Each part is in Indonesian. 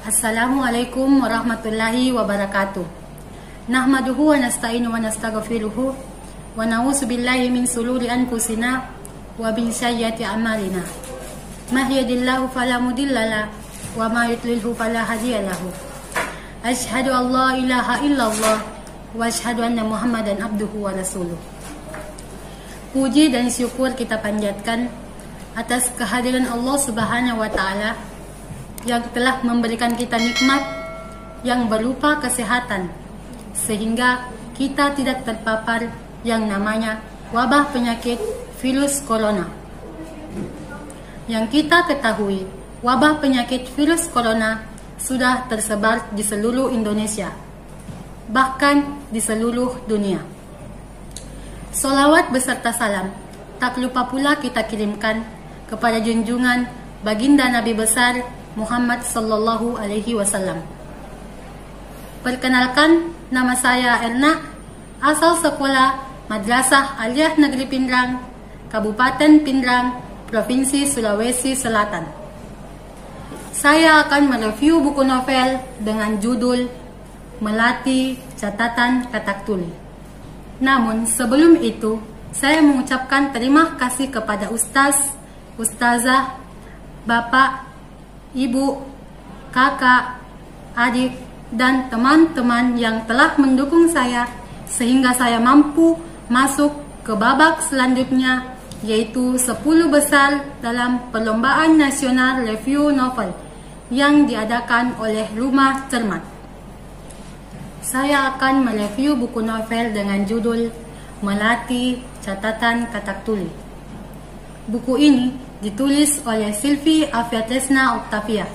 Assalamualaikum warahmatullahi wabarakatuh. Nahmaduhu wa nasta'inu wa nastaghfiruhu wa na'udzu billahi min shururi anfusina wa min sayyiati a'malina. May yahdihillahu fala mudilla lahu wa may yudlilhu fala hadiya lahu. Asyhadu an la ilaha illallah wa asyhadu anna Muhammadan abduhu wa rasuluh. Puji dan syukur kita panjatkan atas kehadiran Allah Subhanahu wa taala yang telah memberikan kita nikmat yang berupa kesehatan, sehingga kita tidak terpapar yang namanya wabah penyakit virus corona. Yang kita ketahui, wabah penyakit virus corona sudah tersebar di seluruh Indonesia, bahkan di seluruh dunia. Sholawat beserta salam tak lupa pula kita kirimkan kepada junjungan baginda Nabi besar Muhammad sallallahu alaihi wasallam. Perkenalkan, nama saya Erna, asal sekolah Madrasah Aliyah Negeri Pindrang, Kabupaten Pindrang, Provinsi Sulawesi Selatan. Saya akan mereview buku novel dengan judul Melati Catatan Katak Tuli. Namun sebelum itu, saya mengucapkan terima kasih kepada Ustaz, Ustazah, Bapak, Ibu, kakak, adik, dan teman-teman yang telah mendukung saya sehingga saya mampu masuk ke babak selanjutnya, yaitu 10 besar dalam Perlombaan Nasional Review Novel yang diadakan oleh Rumah Cermat. Saya akan mereview buku novel dengan judul Melati Catatan Katak Tuli. Buku ini ditulis oleh Sylvie Afiatresna Octavia.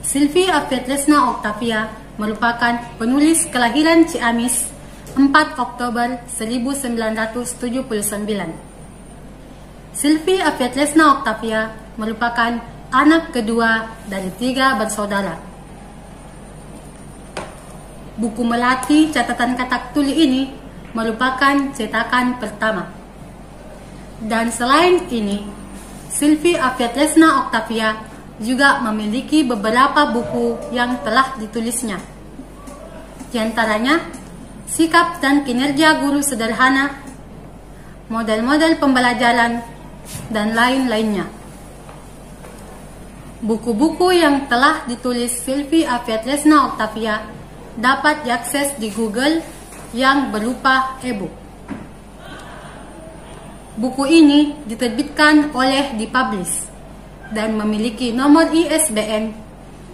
Sylvie Afiatresna Octavia merupakan penulis kelahiran Ciamis 4 Oktober 1979. Sylvie Afiatresna Octavia merupakan anak kedua dari 3 bersaudara. Buku Melati Catatan Katak Tuli ini merupakan cetakan pertama. Dan selain ini, Sylvie Afiatresna Octavia juga memiliki beberapa buku yang telah ditulisnya. Di antaranya, Sikap dan Kinerja Guru Sederhana, Model-model Pembelajaran, dan lain-lainnya. Buku-buku yang telah ditulis Sylvie Afiatresna Octavia dapat diakses di Google yang berupa e-book. Buku ini diterbitkan oleh Dipublish dan memiliki nomor ISBN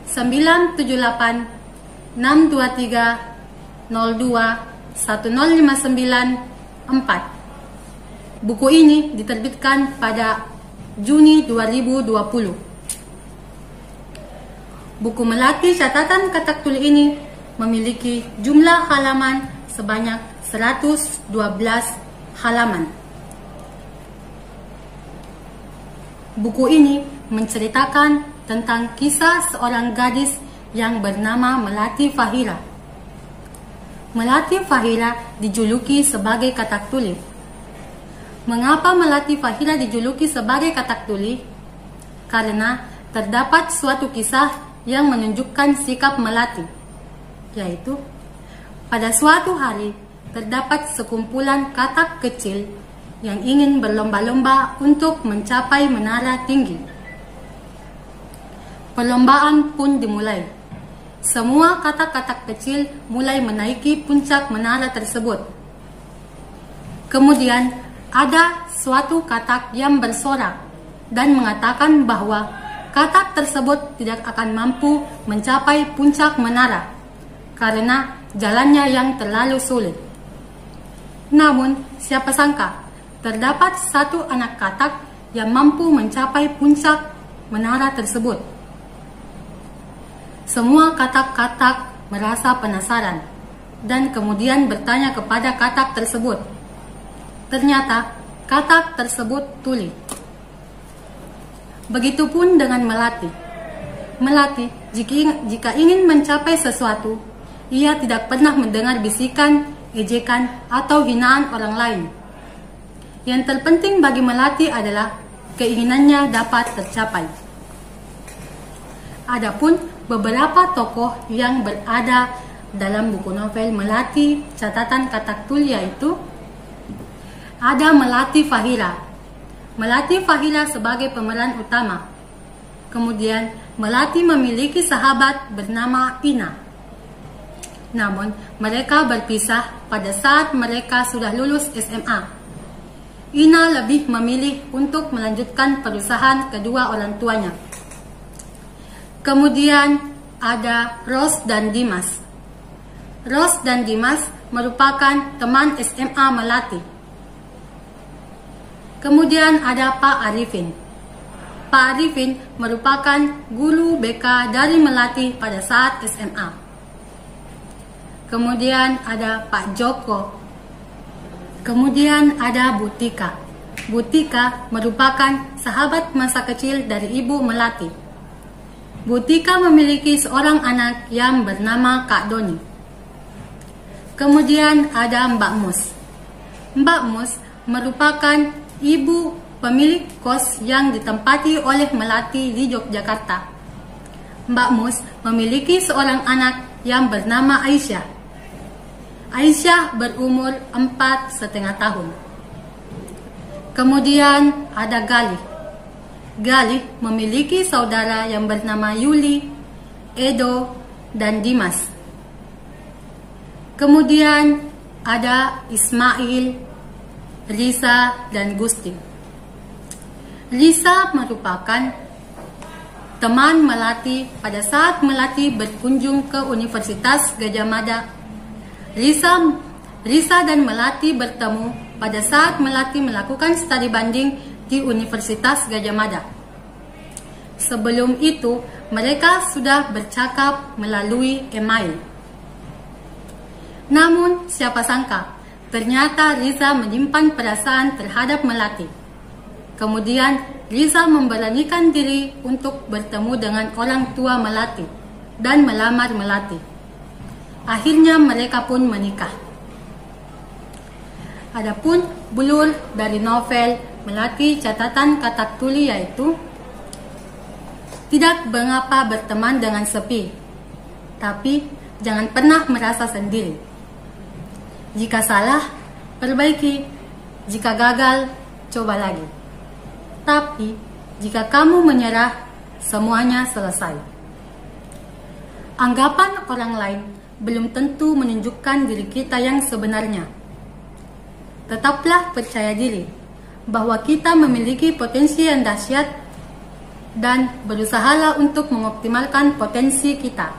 978 623 02 10594. Buku ini diterbitkan pada Juni 2020. Buku Melati Catatan Katak Tuli ini memiliki jumlah halaman sebanyak 112 halaman. Buku ini menceritakan tentang kisah seorang gadis yang bernama Melati Fahira. Melati Fahira dijuluki sebagai katak tuli. Mengapa Melati Fahira dijuluki sebagai katak tuli? Karena terdapat suatu kisah yang menunjukkan sikap Melati, yaitu pada suatu hari terdapat sekumpulan katak kecil yang ingin berlomba-lomba untuk mencapai menara tinggi. Perlombaan pun dimulai. Semua katak-katak kecil mulai menaiki puncak menara tersebut. Kemudian ada suatu katak yang bersorak dan mengatakan bahwa katak tersebut tidak akan mampu mencapai puncak menara karena jalannya yang terlalu sulit. Namun, siapa sangka terdapat satu anak katak yang mampu mencapai puncak menara tersebut. Semua katak-katak merasa penasaran dan kemudian bertanya kepada katak tersebut. Ternyata katak tersebut tuli. Begitupun dengan Melati. Melati, jika ingin mencapai sesuatu, ia tidak pernah mendengar bisikan, ejekan, atau hinaan orang lain. Yang terpenting bagi Melati adalah keinginannya dapat tercapai. Adapun beberapa tokoh yang berada dalam buku novel Melati Catatan Katak Tuli yaitu ada Melati Fahira. Melati Fahira sebagai pemeran utama. Kemudian Melati memiliki sahabat bernama Ina. Namun mereka berpisah pada saat mereka sudah lulus SMA. Ina lebih memilih untuk melanjutkan perusahaan kedua orang tuanya. Kemudian ada Ros dan Dimas. Ros dan Dimas merupakan teman SMA Melati. Kemudian ada Pak Arifin. Pak Arifin merupakan guru BK dari Melati pada saat SMA. Kemudian ada Pak Joko. Kemudian ada Butika. Butika merupakan sahabat masa kecil dari ibu Melati. Butika memiliki seorang anak yang bernama Kak Doni. Kemudian ada Mbak Mus. Mbak Mus merupakan ibu pemilik kos yang ditempati oleh Melati di Yogyakarta. Mbak Mus memiliki seorang anak yang bernama Aisyah. Aisyah berumur 4,5 tahun. Kemudian ada Galih. Galih memiliki saudara yang bernama Yuli, Edo, dan Dimas. Kemudian ada Ismail, Risa, dan Gusti. Risa merupakan teman Melati pada saat Melati berkunjung ke Universitas Gadjah Mada. Risa dan Melati bertemu pada saat Melati melakukan studi banding di Universitas Gadjah Mada. Sebelum itu, mereka sudah bercakap melalui email. Namun, siapa sangka, ternyata Risa menyimpan perasaan terhadap Melati. Kemudian, Risa memberanikan diri untuk bertemu dengan orang tua Melati dan melamar Melati. Akhirnya mereka pun menikah. Adapun bulur dari novel Melati Catatan Katak Tuli yaitu tidak mengapa berteman dengan sepi, tapi jangan pernah merasa sendiri. Jika salah, perbaiki. Jika gagal, coba lagi. Tapi jika kamu menyerah, semuanya selesai. Anggapan orang lain belum tentu menunjukkan diri kita yang sebenarnya. Tetaplah percaya diri bahwa kita memiliki potensi yang dahsyat dan berusahalah untuk mengoptimalkan potensi kita.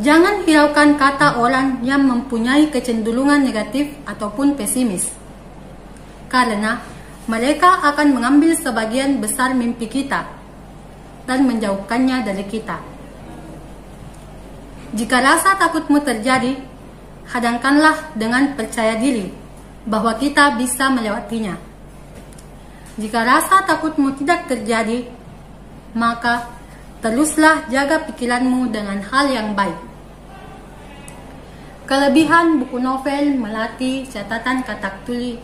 Jangan hiraukan kata orang yang mempunyai kecenderungan negatif ataupun pesimis, karena mereka akan mengambil sebagian besar mimpi kita dan menjauhkannya dari kita. Jika rasa takutmu terjadi, hadangkanlah dengan percaya diri bahwa kita bisa melewatinya. Jika rasa takutmu tidak terjadi, maka teruslah jaga pikiranmu dengan hal yang baik. Kelebihan buku novel Melati Catatan Katak Tuli.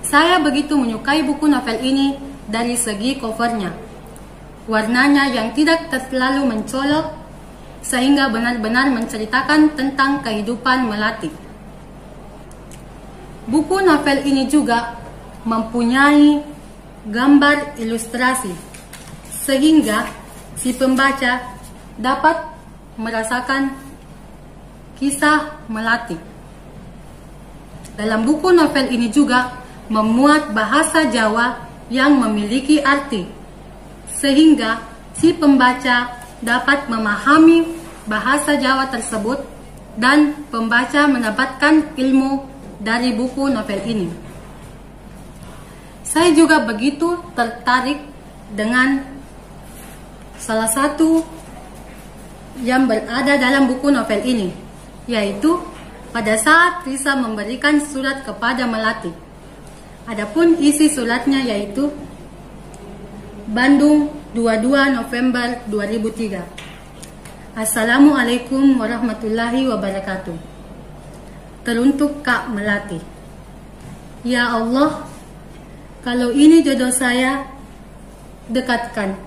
Saya begitu menyukai buku novel ini dari segi covernya. Warnanya yang tidak terlalu mencolok, sehingga benar-benar menceritakan tentang kehidupan Melati. Buku novel ini juga mempunyai gambar ilustrasi, sehingga si pembaca dapat merasakan kisah Melati. Dalam buku novel ini juga memuat bahasa Jawa yang memiliki arti, sehingga si pembaca dapat memahami bahasa Jawa tersebut dan pembaca mendapatkan ilmu dari buku novel ini. Saya juga begitu tertarik dengan salah satu yang berada dalam buku novel ini, yaitu pada saat Risa memberikan surat kepada Melati. Adapun isi suratnya yaitu Bandung 22 November 2003. Assalamualaikum warahmatullahi wabarakatuh. Teruntuk Kak Melati. Ya Allah, kalau ini jodoh saya, dekatkan.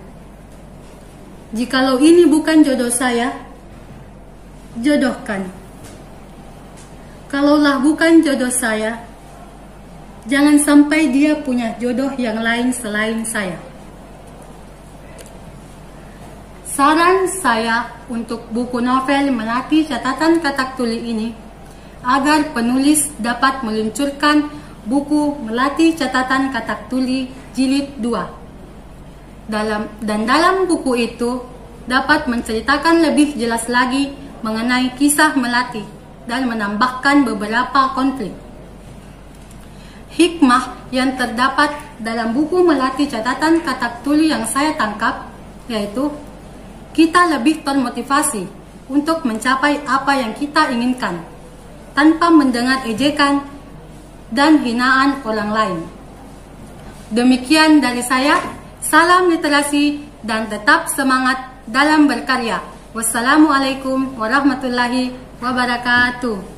Jikalau ini bukan jodoh saya, jodohkan. Kalaulah bukan jodoh saya, jangan sampai dia punya jodoh yang lain selain saya. Saran saya untuk buku novel Melati Catatan Katak Tuli ini, agar penulis dapat meluncurkan buku Melati Catatan Katak Tuli Jilid 2. Dalam buku itu dapat menceritakan lebih jelas lagi mengenai kisah Melati dan menambahkan beberapa konflik. Hikmah yang terdapat dalam buku Melati Catatan Katak Tuli yang saya tangkap yaitu kita lebih termotivasi untuk mencapai apa yang kita inginkan tanpa mendengar ejekan dan hinaan orang lain. Demikian dari saya, salam literasi dan tetap semangat dalam berkarya. Wassalamualaikum warahmatullahi wabarakatuh.